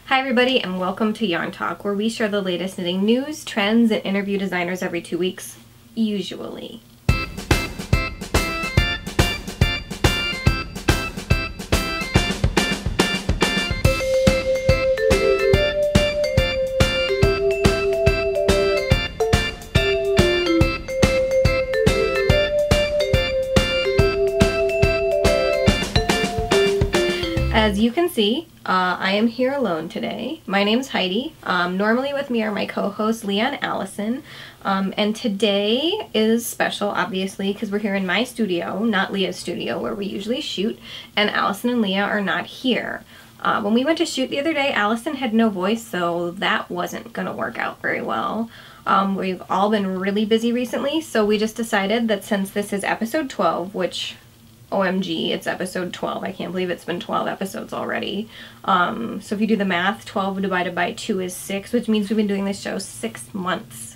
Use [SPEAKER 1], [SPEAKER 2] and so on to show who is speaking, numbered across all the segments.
[SPEAKER 1] Hi everybody and welcome to Yarn Talk, where we share the latest knitting news, trends, and interview designers every 2 weeks, usually. As you can see, I am here alone today. My name's Heidi. Normally with me are my co-hosts Leah and Allison. And today is special, obviously, because we're here in my studio, not Leah's studio, where we usually shoot, and Allison and Leah are not here. When we went to shoot the other day, Allison had no voice, so that wasn't going to work out very well. We've all been really busy recently, so we just decided that since this is episode 12, which... OMG, it's episode 12. I can't believe it's been 12 episodes already. So if you do the math, 12 divided by 2 is 6, which means we've been doing this show 6 months.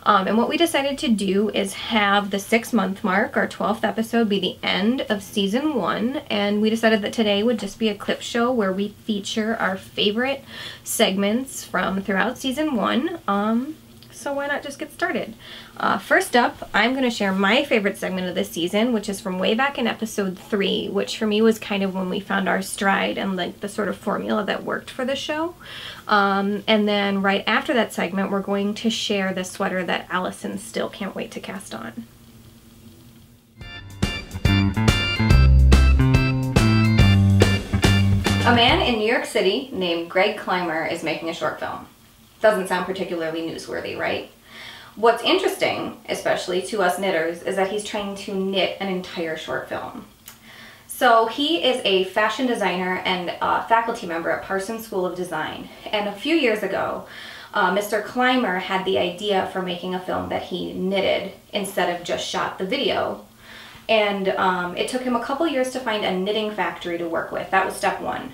[SPEAKER 1] And what we decided to do is have the 6-month mark, our 12th episode, be the end of season 1. And we decided that today would just be a clip show where we feature our favorite segments from throughout season 1. So why not just get started? First up, I'm going to share my favorite segment of this season, which is from way back in episode 3, which for me was kind of when we found our stride and like the sort of formula that worked for the show. And then right after that segment, we're going to share the sweater that Allison still can't wait to cast on. A man in New York City named Greg Clymer is making a short film. Doesn't sound particularly newsworthy, right? What's interesting, especially to us knitters, is that he's trying to knit an entire short film. So he is a fashion designer and a faculty member at Parsons School of Design. And a few years ago, Mr. Clymer had the idea for making a film that he knitted instead of just shot the video. And it took him a couple years to find a knitting factory to work with. That was step 1.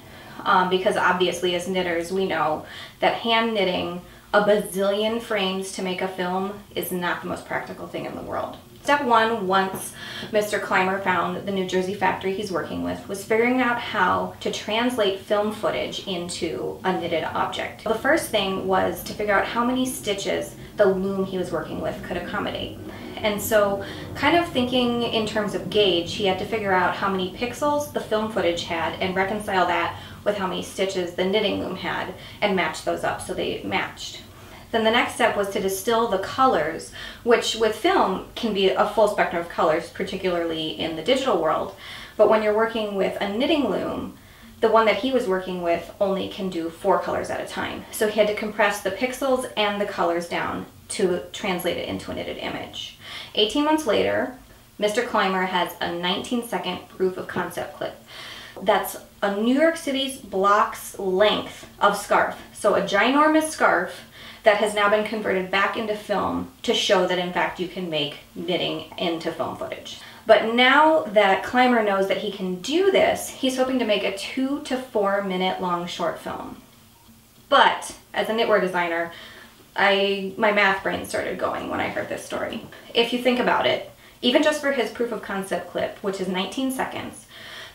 [SPEAKER 1] Because obviously as knitters we know that hand knitting a bazillion frames to make a film is not the most practical thing in the world. Step 1, once Mr. Clymer found the New Jersey factory he's working with, was figuring out how to translate film footage into a knitted object. The first thing was to figure out how many stitches the loom he was working with could accommodate. And so, kind of thinking in terms of gauge, he had to figure out how many pixels the film footage had and reconcile that with how many stitches the knitting loom had and match those up so they matched. Then the next step was to distill the colors, which with film can be a full spectrum of colors, particularly in the digital world. But when you're working with a knitting loom, the one that he was working with only can do 4 colors at a time. So he had to compress the pixels and the colors down to translate it into a knitted image. 18 months later, Mr. Clymer has a 19-second proof of concept clip. That's a New York City's block's length of scarf. So a ginormous scarf that has now been converted back into film to show that in fact you can make knitting into film footage. But now that Clymer knows that he can do this, he's hoping to make a 2 to 4 minute long short film. But as a knitwear designer, my math brain started going when I heard this story. If you think about it, even just for his proof of concept clip, which is 19 seconds,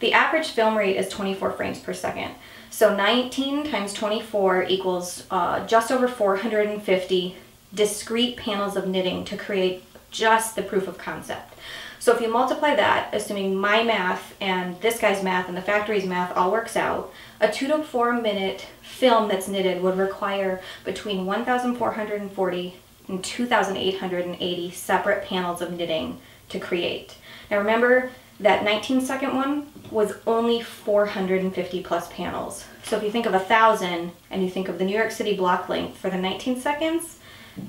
[SPEAKER 1] the average film rate is 24 frames per second. So 19 times 24 equals just over 450 discrete panels of knitting to create just the proof of concept. So if you multiply that, assuming my math and this guy's math and the factory's math all works out, a 2 to 4 minute film that's knitted would require between 1,440 and 2,880 separate panels of knitting to create. Now remember, that 19-second one was only 450 plus panels. So if you think of 1,000 and you think of the New York City block length for the 19 seconds,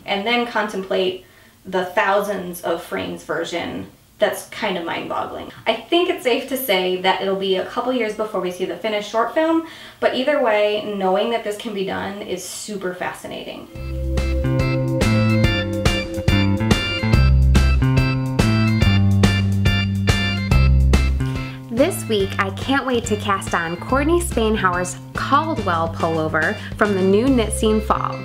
[SPEAKER 1] and then contemplate the thousands of frames version, that's kind of mind-boggling. I think it's safe to say that it'll be a couple years before we see the finished short film, but either way, knowing that this can be done is super fascinating.
[SPEAKER 2] This week, I can't wait to cast on Courtney Spainhauer's Caldwell pullover from the new Knit Scene Fall.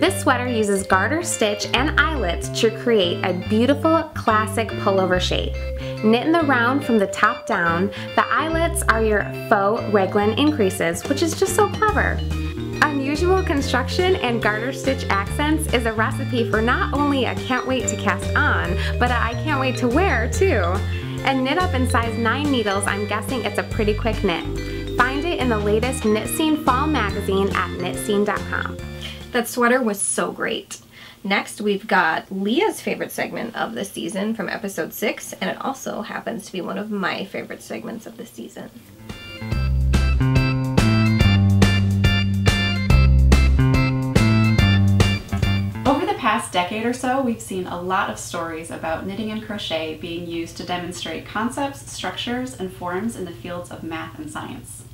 [SPEAKER 2] This sweater uses garter stitch and eyelets to create a beautiful classic pullover shape. Knit in the round from the top down, the eyelets are your faux raglan increases, which is just so clever. Unusual construction and garter stitch accents is a recipe for not only a can't wait to cast on, but a I can't wait to wear too. And knit up in size 9 needles, I'm guessing it's a pretty quick knit. Find it in the latest Knit Scene Fall magazine at knitscene.com.
[SPEAKER 1] That sweater was so great. Next, we've got Leah's favorite segment of the season from episode 6, and it also happens to be one of my favorite segments of the season.
[SPEAKER 3] Over the past decade or so, we've seen a lot of stories about knitting and crochet being used to demonstrate concepts, structures, and forms in the fields of math and science.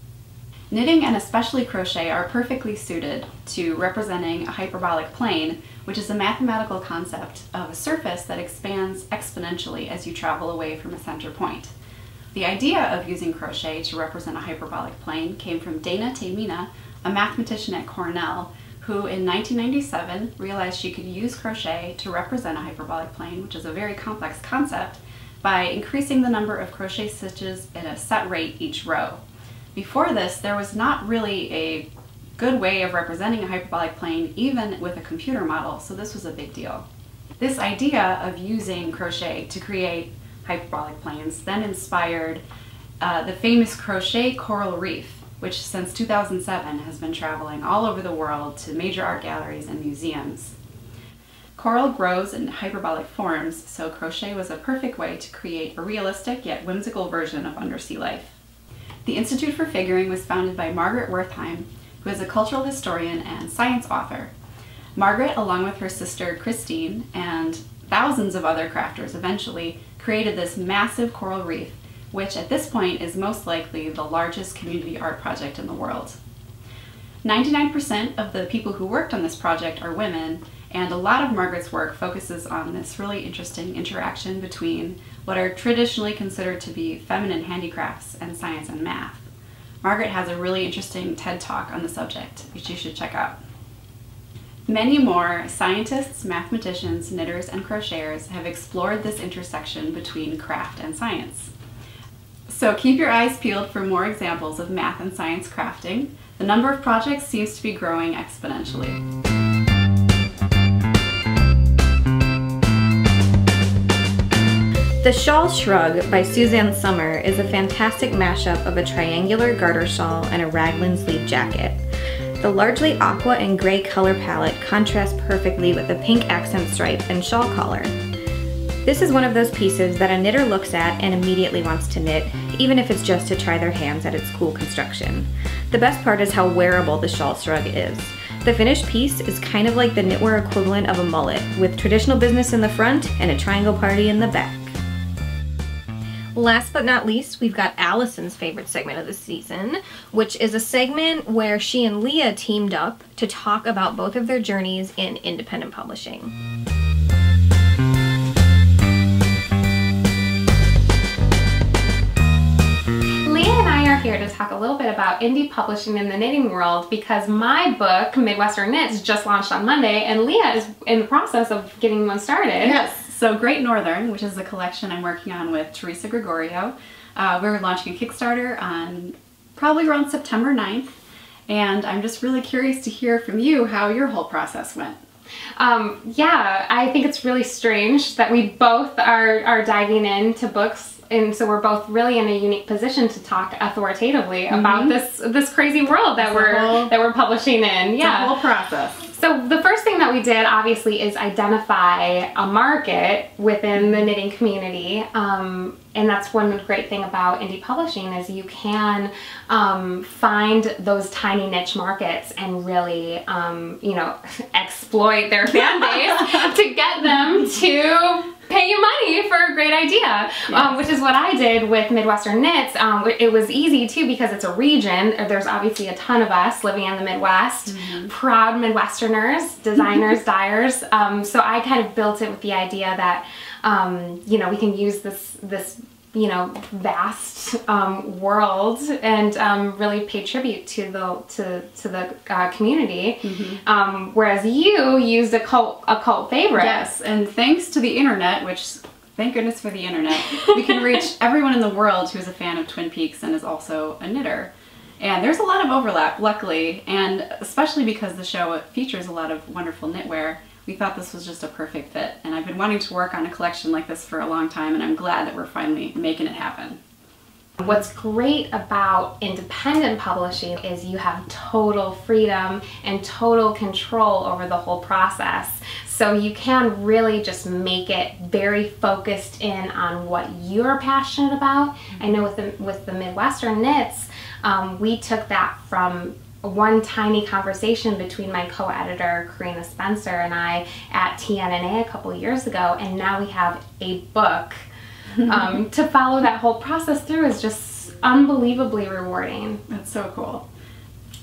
[SPEAKER 3] Knitting and especially crochet are perfectly suited to representing a hyperbolic plane, which is a mathematical concept of a surface that expands exponentially as you travel away from a center point. The idea of using crochet to represent a hyperbolic plane came from Dana Taimina, a mathematician at Cornell, who in 1997 realized she could use crochet to represent a hyperbolic plane, which is a very complex concept, by increasing the number of crochet stitches at a set rate each row. Before this, there was not really a good way of representing a hyperbolic plane, even with a computer model, so this was a big deal. This idea of using crochet to create hyperbolic planes then inspired the famous crochet coral reef, which since 2007 has been traveling all over the world to major art galleries and museums. Coral grows in hyperbolic forms, so crochet was a perfect way to create a realistic yet whimsical version of undersea life. The Institute for Figuring was founded by Margaret Wertheim, who is a cultural historian and science author. Margaret, along with her sister Christine and thousands of other crafters, eventually created this massive coral reef, which at this point is most likely the largest community art project in the world. 99% of the people who worked on this project are women, and a lot of Margaret's work focuses on this really interesting interaction between what are traditionally considered to be feminine handicrafts and science and math. Margaret has a really interesting TED Talk on the subject, which you should check out. Many more scientists, mathematicians, knitters, and crocheters have explored this intersection between craft and science. So keep your eyes peeled for more examples of math and science crafting. The number of projects seems to be growing exponentially.
[SPEAKER 1] The Shawl Shrug by Suzanne Sommer is a fantastic mashup of a triangular garter shawl and a raglan sleeve jacket. The largely aqua and gray color palette contrasts perfectly with the pink accent stripe and shawl collar. This is one of those pieces that a knitter looks at and immediately wants to knit, even if it's just to try their hands at its cool construction. The best part is how wearable the Shawl Shrug is. The finished piece is kind of like the knitwear equivalent of a mullet, with traditional business in the front and a triangle party in the back. Last but not least, we've got Allison's favorite segment of the season, which is a segment where she and Leah teamed up to talk about both of their journeys in independent publishing.
[SPEAKER 2] Leah and I are here to talk a little bit about indie publishing in the knitting world because my book, Midwestern Knits, just launched on Monday and Leah is in the process of getting one started.
[SPEAKER 3] Yes. So Great Northern, which is a collection I'm working on with Teresa Gregorio, we're launching a Kickstarter on probably around September 9th, and I'm just really curious to hear from you how your whole process went.
[SPEAKER 2] Yeah, I think it's really strange that we both are diving into books, and so we're both really in a unique position to talk authoritatively about this crazy world that we're publishing in.
[SPEAKER 3] Yeah, the whole process.
[SPEAKER 2] So the first thing that we did obviously is identify a market within the knitting community, and that's one great thing about indie publishing is you can find those tiny niche markets and really you know, exploit their fan base to get them to pay you money for a great idea, yes. Which is what I did with Midwestern Knits. It was easy too because it's a region. There's obviously a ton of us living in the Midwest, proud Midwesterners, designers, dyers. So I kind of built it with the idea that you know, we can use this you know, vast world and really pay tribute to the community. Whereas you used a cult favorite.
[SPEAKER 3] Yes, and thanks to the internet, which thank goodness for the internet, we can reach everyone in the world who is a fan of Twin Peaks and is also a knitter. And there's a lot of overlap, luckily, and especially because the show features a lot of wonderful knitwear, we thought this was just a perfect fit. And I've been wanting to work on a collection like this for a long time, and I'm glad that we're finally making it happen.
[SPEAKER 2] What's great about independent publishing is you have total freedom and total control over the whole process. So you can really just make it very focused in on what you're passionate about. I know with the Midwestern Knits, we took that from one tiny conversation between my co-editor Karina Spencer and I at TNNA a couple years ago, and now we have a book. To follow that whole process through is just unbelievably rewarding.
[SPEAKER 3] That's so cool.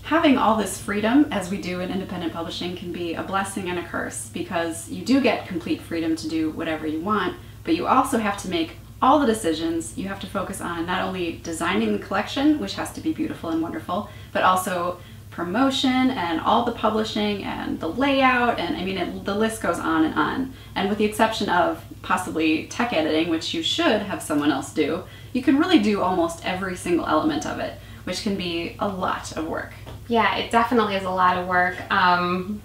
[SPEAKER 3] Having all this freedom, as we do in independent publishing, can be a blessing and a curse, because you do get complete freedom to do whatever you want, but you also have to make all the decisions. You have to focus on not only designing the collection, which has to be beautiful and wonderful, but also promotion and all the publishing and the layout, and I mean the list goes on and on. And with the exception of possibly tech editing, which you should have someone else do, you can really do almost every single element of it, which can be a lot of work.
[SPEAKER 2] Yeah, it definitely is a lot of work. And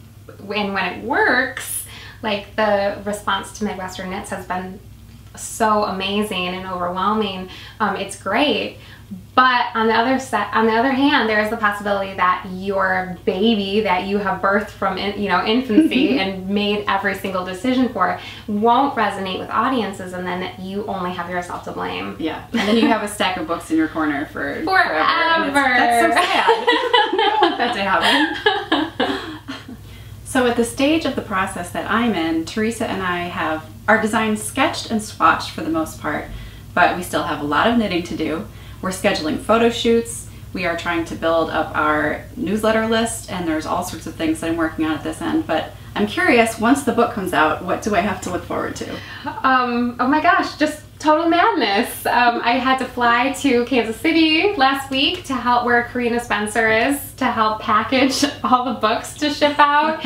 [SPEAKER 2] when it works, like the response to Midwestern Knits has been so amazing and overwhelming. It's great. But on the other hand, there is the possibility that your baby that you have birthed from infancy and made every single decision for won't resonate with audiences, and then you only have yourself to blame.
[SPEAKER 3] Yeah, and then you have a stack of books in your corner forever.
[SPEAKER 2] That's
[SPEAKER 3] so sad. I don't want that to happen. So at the stage of the process that I'm in, Teresa and I have our designs sketched and swatched for the most part, but we still have a lot of knitting to do. We're scheduling photo shoots, we are trying to build up our newsletter list, and there's all sorts of things that I'm working on at this end. But I'm curious, once the book comes out, what do I have to look forward to?
[SPEAKER 2] Oh my gosh, just total madness. I had to fly to Kansas City last week to help where Karina Spencer is, to help package all the books to ship out.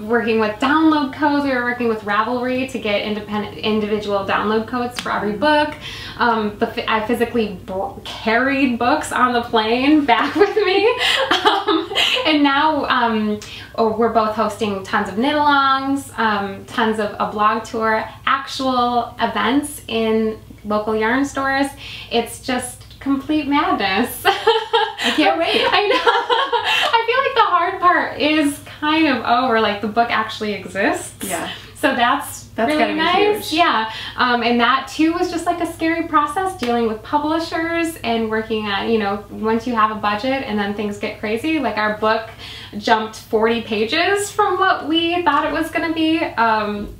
[SPEAKER 2] Working with download codes, we were working with Ravelry to get individual download codes for every book. I physically carried books on the plane back with me. And now we're both hosting tons of knit-alongs, tons of a blog tour, actual events in local yarn stores. It's just complete madness.
[SPEAKER 3] I can't wait.
[SPEAKER 2] I know. I feel like the hard part is kind of over, like the book actually exists.
[SPEAKER 3] Yeah.
[SPEAKER 2] So that's really
[SPEAKER 3] gotta be
[SPEAKER 2] nice.
[SPEAKER 3] huge.
[SPEAKER 2] Yeah. And that too was just like a scary process, dealing with publishers and working on, once you have a budget and then things get crazy, like our book jumped 40 pages from what we thought it was going to be.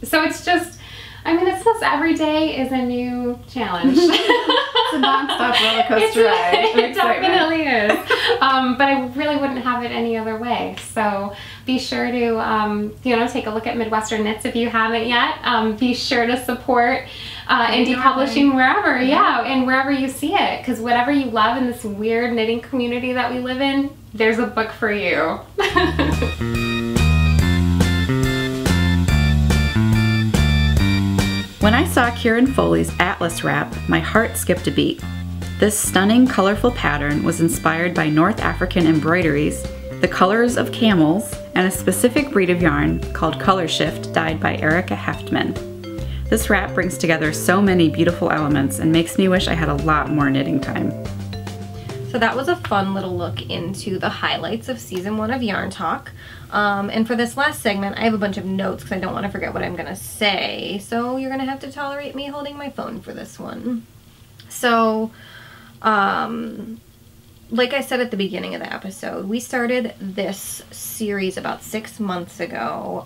[SPEAKER 2] So it's just, it's just every day is a new challenge.
[SPEAKER 3] It's a nonstop roller coaster ride.
[SPEAKER 2] It definitely is. But I really wouldn't have it any other way. So be sure to, take a look at Midwestern Knits if you haven't yet. Be sure to support indie publishing wherever, and wherever you see it. Because whatever you love in this weird knitting community that we live in, there's a book for you.
[SPEAKER 3] When I saw Kieran Foley's Atlas wrap, my heart skipped a beat. This stunning, colorful pattern was inspired by North African embroideries, the colors of camels, and a specific breed of yarn called Color Shift dyed by Erica Heftman. This wrap brings together so many beautiful elements and makes me wish I had a lot more knitting time.
[SPEAKER 1] So that was a fun little look into the highlights of season 1 of Yarn Talk. And for this last segment, I have a bunch of notes because I don't want to forget what I'm going to say. So you're going to have to tolerate me holding my phone for this one. So, like I said at the beginning of the episode, we started this series about 6 months ago.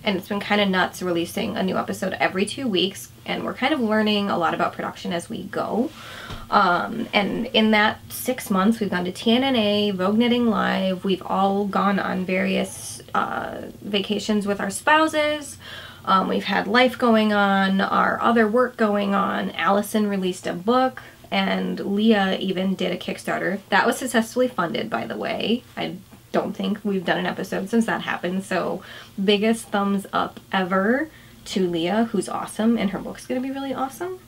[SPEAKER 1] And it's been kind of nuts releasing a new episode every 2 weeks, and we're kind of learning a lot about production as we go. And in that 6 months, we've gone to TNNA, Vogue Knitting Live, we've all gone on various vacations with our spouses, we've had life going on, our other work going on, Allison released a book, and Leah even did a Kickstarter. That was successfully funded, by the way. I don't think we've done an episode since that happened, so biggest thumbs up ever to Leah, who's awesome, and her book's gonna be really awesome.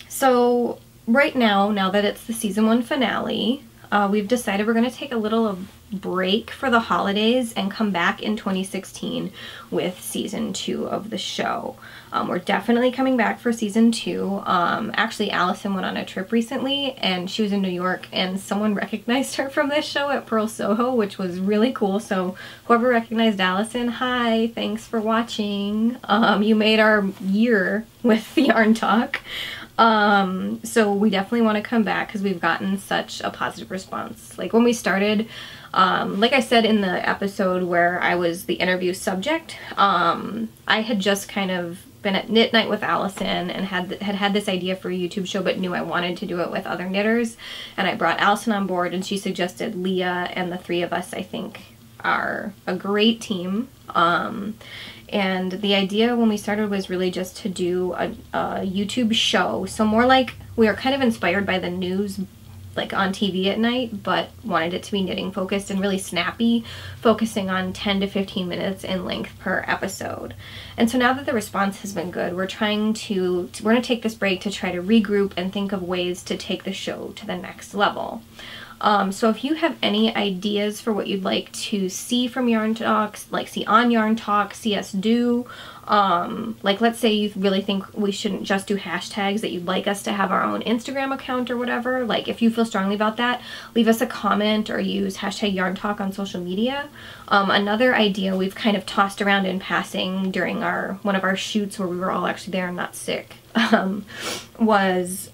[SPEAKER 1] So right now that it's the season 1 finale, we've decided we're going to take a little break for the holidays and come back in 2016 with season 2 of the show. We're definitely coming back for season 2. Actually, Allison went on a trip recently and she was in New York and someone recognized her from this show at Pearl Soho, which was really cool. So whoever recognized Allison, hi, thanks for watching. You made our year with Yarn Talk. So we definitely want to come back because we've gotten such a positive response. Like when we started, like I said in the episode where I was the interview subject, I had just kind of been at Knit Night with Allison and had this idea for a YouTube show, but knew I wanted to do it with other knitters. And I brought Allison on board and she suggested Leah, and the 3 of us, I think, are a great team. And the idea when we started was really just to do a YouTube show. So more like we are kind of inspired by the news, like on TV at night, but wanted it to be knitting focused and really snappy, focusing on 10 to 15 minutes in length per episode. And so now that the response has been good, we're going to take this break to try to regroup and think of ways to take the show to the next level. So if you have any ideas for what you'd like to see from Yarn Talks, like see on Yarn Talk, see us do, like let's say you really think we shouldn't just do hashtags, that you'd like us to have our own Instagram account or whatever, like if you feel strongly about that, leave us a comment or use hashtag Yarn Talk on social media. Another idea we've kind of tossed around in passing during one of our shoots where we were all actually there and not sick, was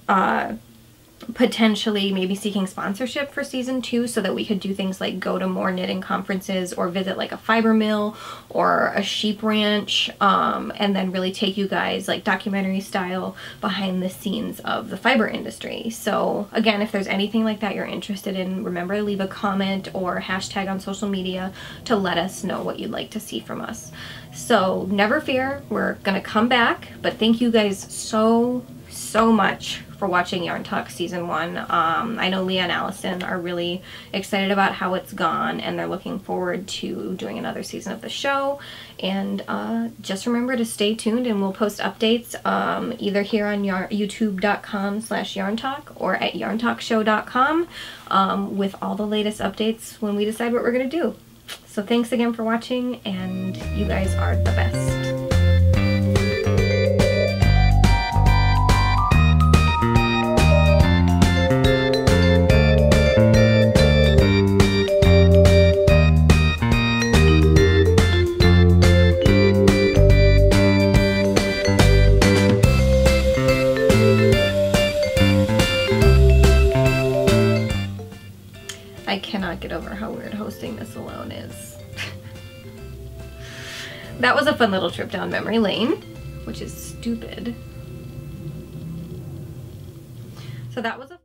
[SPEAKER 1] potentially maybe seeking sponsorship for season 2 so that we could do things like go to more knitting conferences or visit like a fiber mill or a sheep ranch, and then really take you guys like documentary style behind the scenes of the fiber industry. So again, if there's anything like that you're interested in, remember to leave a comment or hashtag on social media to let us know what you'd like to see from us. So never fear, we're gonna come back, but thank you guys so much for watching Yarn Talk season 1. I know Leah and Allison are really excited about how it's gone and they're looking forward to doing another season of the show. And just remember to stay tuned and we'll post updates either here on youtube.com/yarntalk or at yarntalkshow.com with all the latest updates when we decide what we're going to do. So thanks again for watching, and you guys are the best. I cannot get over how weird hosting this alone is. That was a fun little trip down memory lane, which is stupid. So that was a